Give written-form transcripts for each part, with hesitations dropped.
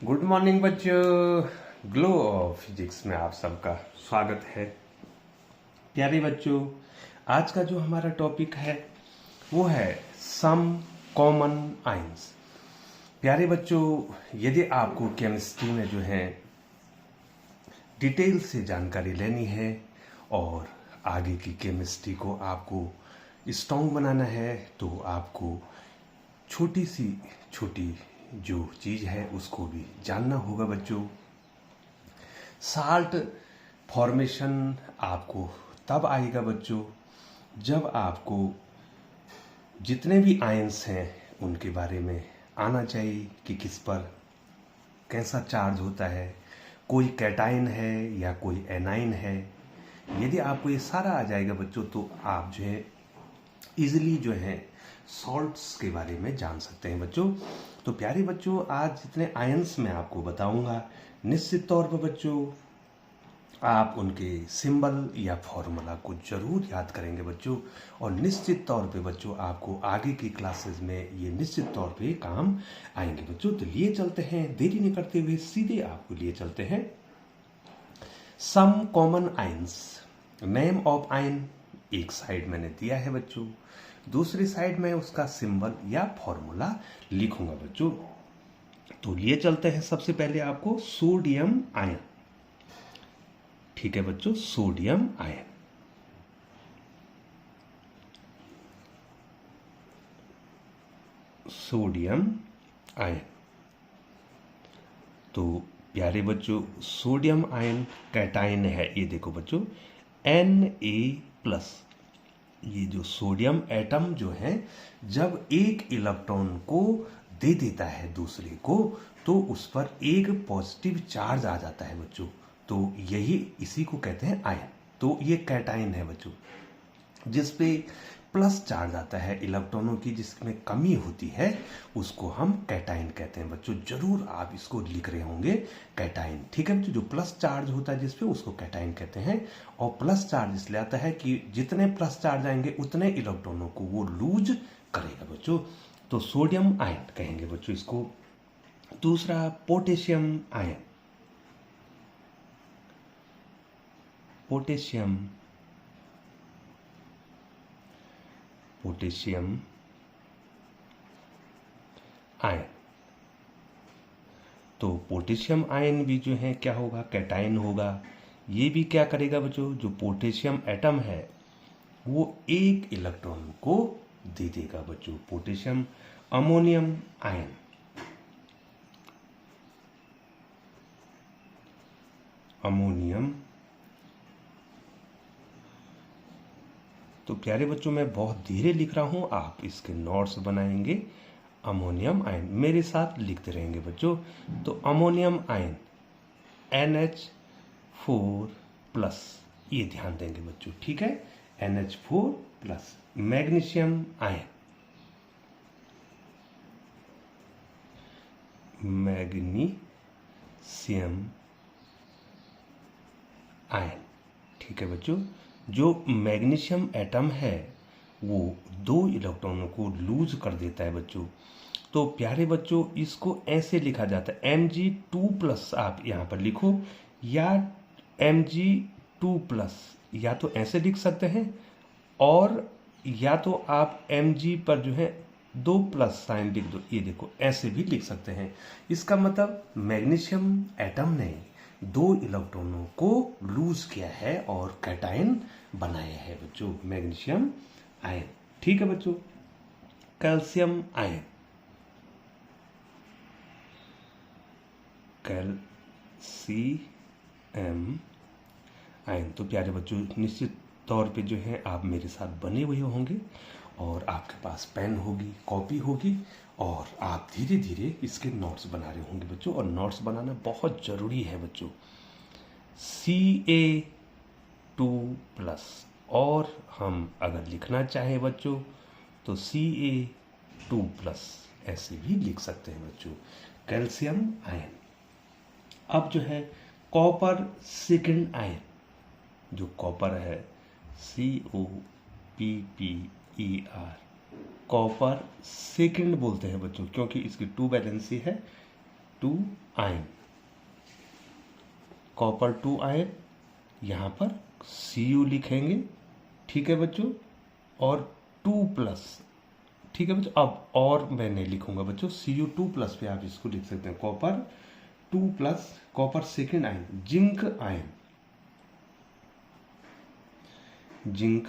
Good morning बच्चों। Glow of physics में आप सबका स्वागत है। प्यारे बच्चों, आज का जो हमारा टॉपिक है वो है सम कॉमन आयंस। प्यारे बच्चों, यदि आपको केमिस्ट्री में जो है डिटेल से जानकारी लेनी है और आगे की केमिस्ट्री को आपको स्ट्रॉन्ग बनाना है तो आपको छोटी जो चीज़ है उसको भी जानना होगा बच्चों। साल्ट फॉर्मेशन आपको तब आएगा बच्चों जब आपको जितने भी आयंस हैं उनके बारे में आना चाहिए कि किस पर कैसा चार्ज होता है, कोई कैटाइन है या कोई एनाइन है। यदि आपको ये सारा आ जाएगा बच्चों तो आप जो है इजीली जो है सॉल्ट्स के बारे में जान सकते हैं बच्चों। तो प्यारे बच्चों, आज जितने आयंस मैं आपको बताऊंगा निश्चित तौर पर बच्चों आप उनके सिंबल या फॉर्मूला को जरूर याद करेंगे बच्चों, और निश्चित तौर पे बच्चों आपको आगे की क्लासेस में ये निश्चित तौर पे काम आएंगे बच्चों। तो लिए चलते हैं, देरी नहीं करते हुए सीधे आपको लिए चलते हैं। Some common ions, name of ion एक साइड मैंने दिया है बच्चों, दूसरी साइड में उसका सिंबल या फॉर्मूला लिखूंगा बच्चों। तो लिए चलते हैं सबसे पहले आपको सोडियम आयन। ठीक है बच्चों, सोडियम आयन। Sodium ion. तो प्यारे बच्चों, सोडियम आयन कैटाइन है, ये देखो बच्चों Na+। ये जो सोडियम एटम जो है जब एक इलेक्ट्रॉन को दे देता है दूसरे को तो उस पर एक पॉजिटिव चार्ज आ जाता है बच्चों। तो यही इसी को कहते हैं आयन। तो ये कैटाइन है बच्चों, जिस पे प्लस चार्ज आता है इलेक्ट्रॉनों की, जिसमें कमी होती है उसको हम कैटाइन कहते हैं बच्चों। जरूर आप इसको लिख रहे होंगे कैटाइन। ठीक है बच्चों, जो प्लस चार्ज होता है जिस पे उसको कैटाइन कहते हैं। और प्लस चार्ज इसलिए आता है कि जितने प्लस चार्ज आएंगे उतने इलेक्ट्रॉनों को वो लूज करेगा बच्चों। तो सोडियम आयन कहेंगे बच्चों इसको। दूसरा पोटेशियम आयन। Potassium ion. तो पोटेशियम आयन भी जो है क्या होगा, कैटाइन होगा। ये भी क्या करेगा बच्चों, जो पोटेशियम एटम है वो एक इलेक्ट्रॉन को दे देगा बच्चों। पोटेशियम। Ammonium ion. अमोनियम। तो प्यारे बच्चों, मैं बहुत धीरे लिख रहा हूं, आप इसके नोट्स बनाएंगे। अमोनियम आयन मेरे साथ लिखते रहेंगे बच्चों। तो अमोनियम आयन NH4+, ये ध्यान देंगे बच्चों। ठीक है, NH4+। Magnesium ion. Magnesium ion. ठीक है बच्चों, जो मैग्नीशियम एटम है वो 2 इलेक्ट्रॉनों को लूज कर देता है बच्चों। तो प्यारे बच्चों, इसको ऐसे लिखा जाता है Mg2+। आप यहाँ पर लिखो, या Mg2+, या तो ऐसे लिख सकते हैं और या तो आप Mg पर जो है 2+ साइन लिख दो। ये देखो ऐसे भी लिख सकते हैं। इसका मतलब मैग्नीशियम एटम ने 2 इलेक्ट्रॉनों को लूज किया है और कैटाइन बनाया है बच्चों, मैग्नीशियम आयन। ठीक है बच्चों। Calcium ion. Calcium ion. तो प्यारे बच्चों, निश्चित तौर पे जो है आप मेरे साथ बने हुए होंगे और आपके पास पेन होगी, कॉपी होगी, और आप धीरे धीरे इसके नोट्स बना रहे होंगे बच्चों। और नोट्स बनाना बहुत जरूरी है बच्चों। Ca2+, और हम अगर लिखना चाहें बच्चों तो Ca2+, ऐसे भी लिख सकते हैं बच्चों, कैल्शियम आयन। अब जो है कॉपर सेकेंड आयन, जो कॉपर है COPPER, कॉपर सेकेंड बोलते हैं बच्चों क्योंकि इसकी 2 वैलेंसी है, two ion, copper two ion, यहाँ पर Cu लिखेंगे, ठीक है बच्चों, और 2+, ठीक है बच्चों। अब और मैं नहीं लिखूंगा बच्चों, Cu2+ पे आप इसको लिख सकते हैं, copper 2+, copper second ion, zinc ion, zinc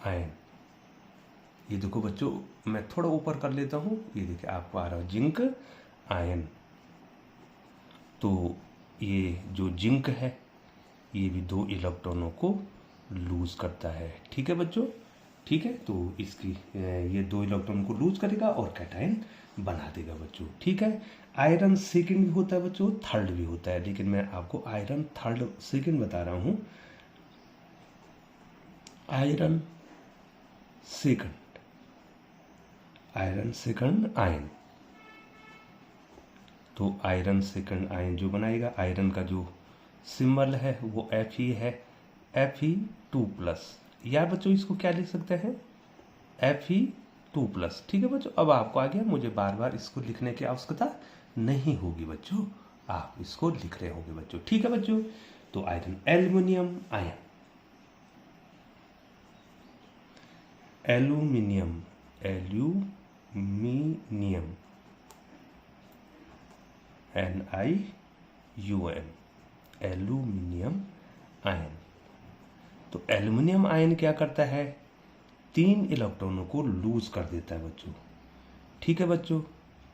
ion. ये देखो बच्चों, मैं थोड़ा ऊपर कर लेता हूं, ये देखिए आपको आ रहा है जिंक आयन। तो ये जो जिंक है ये भी 2 इलेक्ट्रॉनों को लूज करता है, ठीक है बच्चों, ठीक है। तो इसकी ये 2 इलेक्ट्रॉन को लूज करेगा और कैटायन बना देगा बच्चों, ठीक है। आयरन सेकंड भी होता है बच्चों, थर्ड भी होता है, लेकिन मैं आपको आयरन थर्ड सेकंड बता रहा हूं। Iron second, iron second ion, तो आयरन सेकंड आयन जो बनाएगा, आयरन का जो सिंबल है वो Fe है, Fe2+, या बच्चों इसको क्या लिख सकते हैं, Fe2+, ठीक है बच्चों। अब आपको आ गया, मुझे बार बार इसको लिखने की आवश्यकता नहीं होगी बच्चों, आप इसको लिख रहे होंगे बच्चों, ठीक है बच्चों। तो iron aluminium ion, aluminium, aluminium, NiUm, aluminium ion. तो एल्युमिनियम आयन क्या करता है, 3 इलेक्ट्रॉनों को लूज कर देता है बच्चों, ठीक है बच्चों,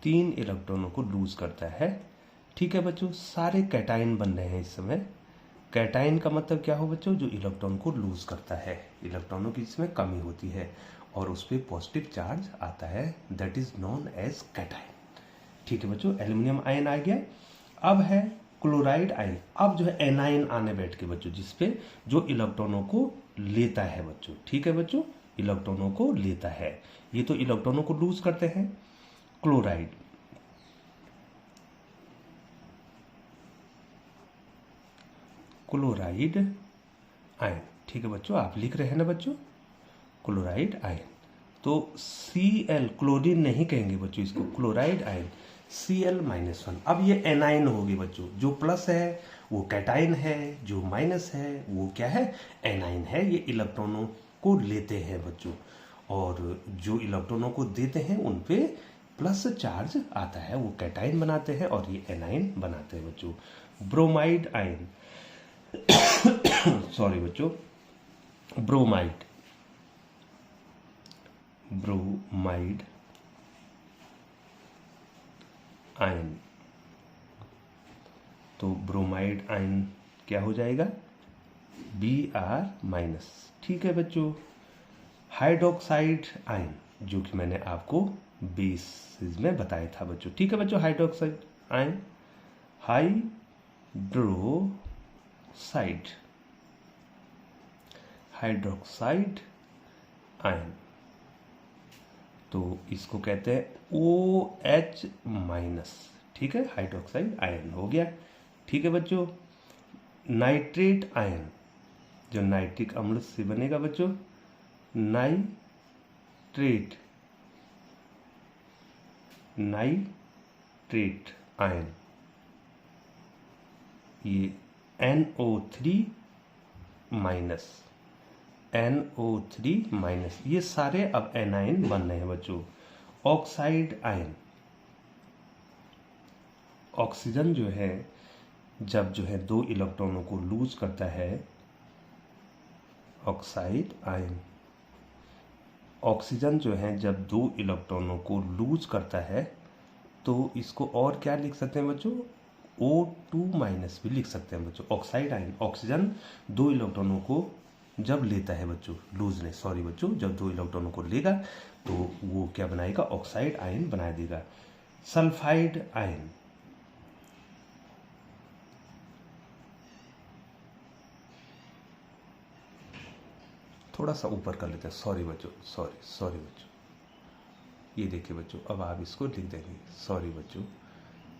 3 इलेक्ट्रॉनों को लूज करता है, ठीक है बच्चों। सारे कैटायन बन रहे हैं इस समय। कैटायन का मतलब क्या हो बच्चों, जो इलेक्ट्रॉन को लूज करता है, इलेक्ट्रॉनों की इसमें कमी होती है और उस पर पॉजिटिव चार्ज आता है, that is known as cation, ठीक है बच्चों। एल्युमिनियम आयन आ गया। अब है क्लोराइड आयन, अब जो है एनायन आने बैठ के बच्चों, जिसपे जो इलेक्ट्रॉनों को लेता है बच्चों, ठीक है बच्चों, इलेक्ट्रॉनों को लेता है। ये तो इलेक्ट्रॉनों को लूज करते हैं, क्लोराइड, क्लोराइड आयन, ठीक है बच्चों, आप लिख रहे हैं ना बच्चों, क्लोराइड आयन। तो Cl, क्लोरीन नहीं कहेंगे बच्चों इसको, क्लोराइड आयन, Cl-1। अब ये एनायन होगी बच्चों, जो प्लस है वो कैटायन है, जो माइनस है वो क्या है, एनायन है। ये इलेक्ट्रॉनों को लेते हैं बच्चों, और जो इलेक्ट्रॉनों को देते हैं उन पे प्लस चार्ज आता है, वो कैटायन बनाते हैं और ये एनायन बनाते हैं बच्चों। ब्रोमाइड आयन, सॉरी बच्चों, ब्रोमाइड, ब्रोमाइड आयन। तो ब्रोमाइड आयन क्या हो जाएगा, Br-, ठीक है बच्चों। हाइड्रोक्साइड आयन, जो कि मैंने आपको बेसिस में बताया था बच्चों, ठीक है बच्चों। Hydroxide ion, hydroxide, hydroxide ion, तो इसको कहते हैं OH-, ठीक है, हाइड्रोक्साइड आयन हो गया, ठीक है बच्चों। नाइट्रेट आयन, जो नाइट्रिक अम्ल से बनेगा बच्चों, नाइट्रेट, नाइट्रेट आयन, ये NO3-, NO3-, ये सारे अब एनायन बन रहे हैं बच्चों। ऑक्साइड आयन, ऑक्सीजन जो है जब जो है 2 इलेक्ट्रॉनों को लूज करता है, ऑक्साइड आयन, ऑक्सीजन जो है जब 2 इलेक्ट्रॉनों को लूज करता है तो इसको और क्या लिख सकते हैं बच्चों, O2- भी लिख सकते हैं बच्चों। ऑक्साइड आयन, ऑक्सीजन 2 इलेक्ट्रॉनों को जब लेता है बच्चों, लूजनेस, सॉरी बच्चों, जब 2 इलेक्ट्रॉनों को लेगा तो वो क्या बनाएगा, ऑक्साइड आयन बना देगा। सल्फाइड आयन, थोड़ा सा ऊपर कर लेते हैं, सॉरी बच्चों, सॉरी बच्चों, ये देखिए बच्चों, अब आप इसको लिख देंगे, सॉरी बच्चों,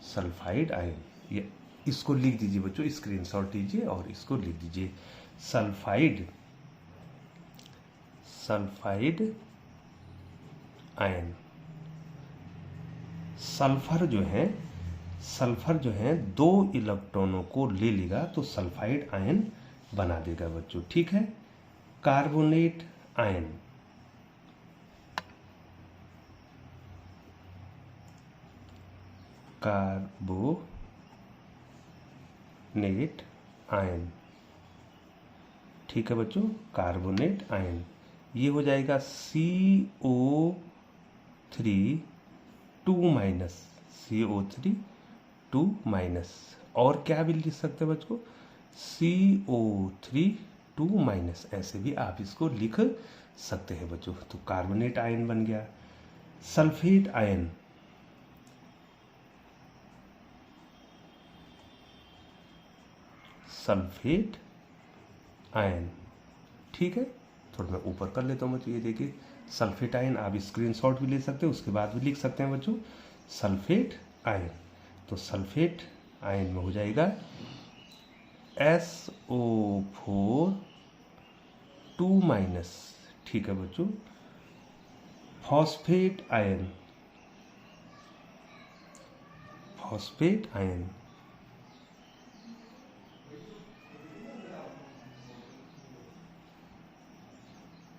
सल्फाइड आयन, ये इसको लिख दीजिए बच्चों, स्क्रीनशॉट लीजिए और इसको लिख दीजिए, सल्फाइड, सल्फाइड आयन, सल्फर जो है 2 इलेक्ट्रॉनों को ले लेगा तो सल्फाइड आयन बना देगा बच्चों। ठीक है, कार्बोनेट आयन, कार्बोनेट आयन, ठीक है बच्चों, कार्बोनेट आयन, ये हो जाएगा CO3 2 माइनस, CO3 2 माइनस, और क्या भी लिख सकते हैं बच्चों, CO3 2 माइनस, ऐसे भी आप इसको लिख सकते हैं बच्चों। तो कार्बोनेट आयन बन गया। सल्फेट आयन, सल्फेट आयन, ठीक है, थोड़ा मैं ऊपर कर लेता हूँ बच्चों। ये देखिए सल्फेट आयन, आप स्क्रीनशॉट भी ले सकते हैं, उसके बाद भी लिख सकते हैं बच्चों सल्फेट आयन। तो सल्फेट आयन में हो जाएगा SO4 2 माइनस, ठीक है बच्चों। Phosphate ion, phosphate ion,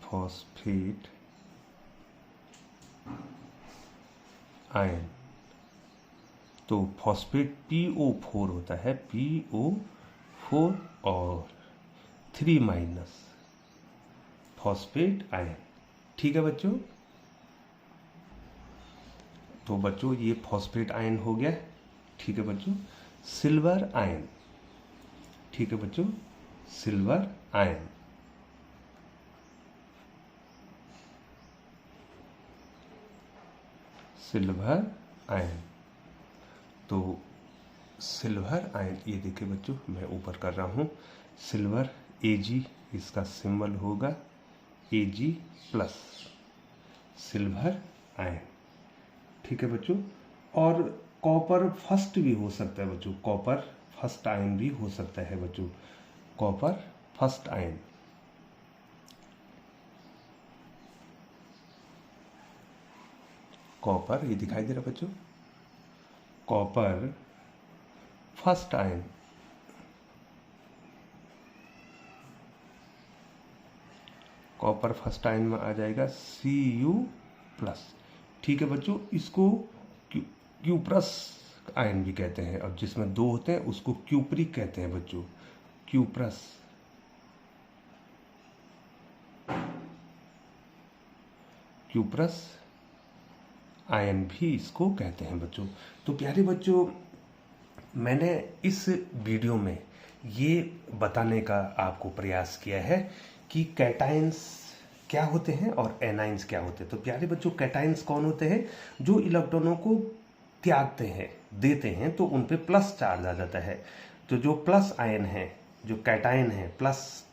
phosphate ion, तो फॉस्फेट PO4 होता है, PO4 और 3 माइनस, फॉस्फेट आयन, ठीक है बच्चों। तो बच्चों ये फॉस्फेट आयन हो गया, ठीक है बच्चों। सिल्वर आयन, ठीक है बच्चों, सिल्वर आयन, सिल्वर आयन, तो सिल्वर आयन, ये देखिए बच्चों मैं ऊपर कर रहा हूँ, सिल्वर Ag, इसका सिंबल होगा Ag प्लस, सिल्वर आयन, ठीक है बच्चों। और कॉपर फर्स्ट भी हो सकता है बच्चों, कॉपर फर्स्ट आयन भी हो सकता है बच्चों, कॉपर फर्स्ट आयन, कॉपर, ये दिखाई दे रहा बच्चों, copper first ion, copper first ion में आ जाएगा Cu प्लस, ठीक है बच्चों। इसको क्यूप्रस आयन भी कहते हैं, और जिसमें 2 होते हैं उसको क्यूप्रिक कहते हैं बच्चों, क्यूप्रस, क्यूप्रस आयन भी इसको कहते हैं बच्चों। तो प्यारे बच्चों, मैंने इस वीडियो में ये बताने का आपको प्रयास किया है कि कैटायंस क्या होते हैं और एनाइंस क्या होते हैं। तो प्यारे बच्चों, कैटायंस कौन होते हैं? जो इलेक्ट्रॉनों को त्यागते हैं, देते हैं, तो उन पे प्लस चार्ज आ जाता है। तो जो प्लस आयन है, जो कैटायन है, प्लस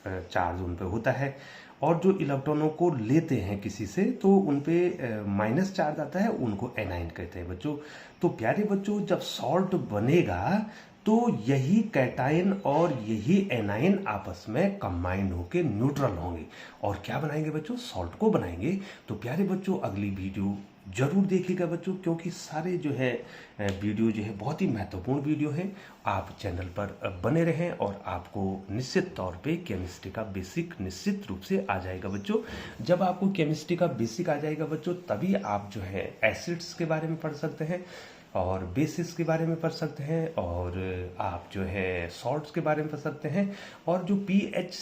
चार्ज उन पे होता है। और जो इलेक्ट्रॉनों को लेते हैं किसी से, तो उन पे माइनस चार्ज आता है, उनको एनाइन कहते हैं बच्चों। तो प्यारे बच्चों, जब सॉल्ट बनेगा तो यही कैटायन और यही एनाइन आपस में कंबाइन होकर न्यूट्रल होंगे और क्या बनाएंगे बच्चों? सॉल्ट को बनाएंगे। तो प्यारे बच्चों, अगली वीडियो जरूर देखिएगा बच्चों, क्योंकि सारे जो है वीडियो जो है बहुत ही महत्वपूर्ण वीडियो है। आप चैनल पर बने रहें और आपको निश्चित तौर पे केमिस्ट्री का बेसिक निश्चित रूप से आ जाएगा बच्चों। जब आपको केमिस्ट्री का बेसिक आ जाएगा बच्चों, तभी आप जो है एसिड्स के बारे में पढ़ सकते हैं और बेसिस के बारे में पढ़ सकते हैं, और आप जो है सॉल्ट्स के बारे में पढ़ सकते हैं। और जो पीएच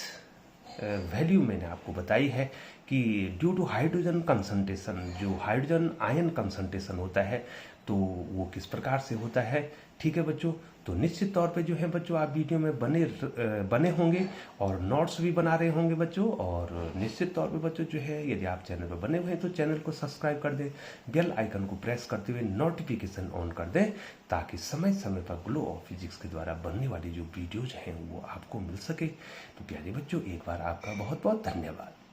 वैल्यू मैंने आपको बताई है कि ड्यू टू हाइड्रोजन कंसंट्रेशन, जो हाइड्रोजन आयन कंसंट्रेशन होता है, तो वो किस प्रकार से होता है। ठीक है बच्चों, तो निश्चित तौर पे जो है बच्चों आप वीडियो में बने होंगे और नोट्स भी बना रहे होंगे बच्चों। और निश्चित तौर पे बच्चों जो है, यदि आप चैनल पर बने हुए हैं तो चैनल को सब्सक्राइब कर दें, बेल आइकन को प्रेस करते हुए नोटिफिकेशन ऑन कर दें, ताकि समय समय पर ग्लो ऑफ फिजिक्स के द्वारा बनने वाली जो वीडियोज हैं वो आपको मिल सके। तो प्यारे बच्चों, एक बार आपका बहुत बहुत धन्यवाद।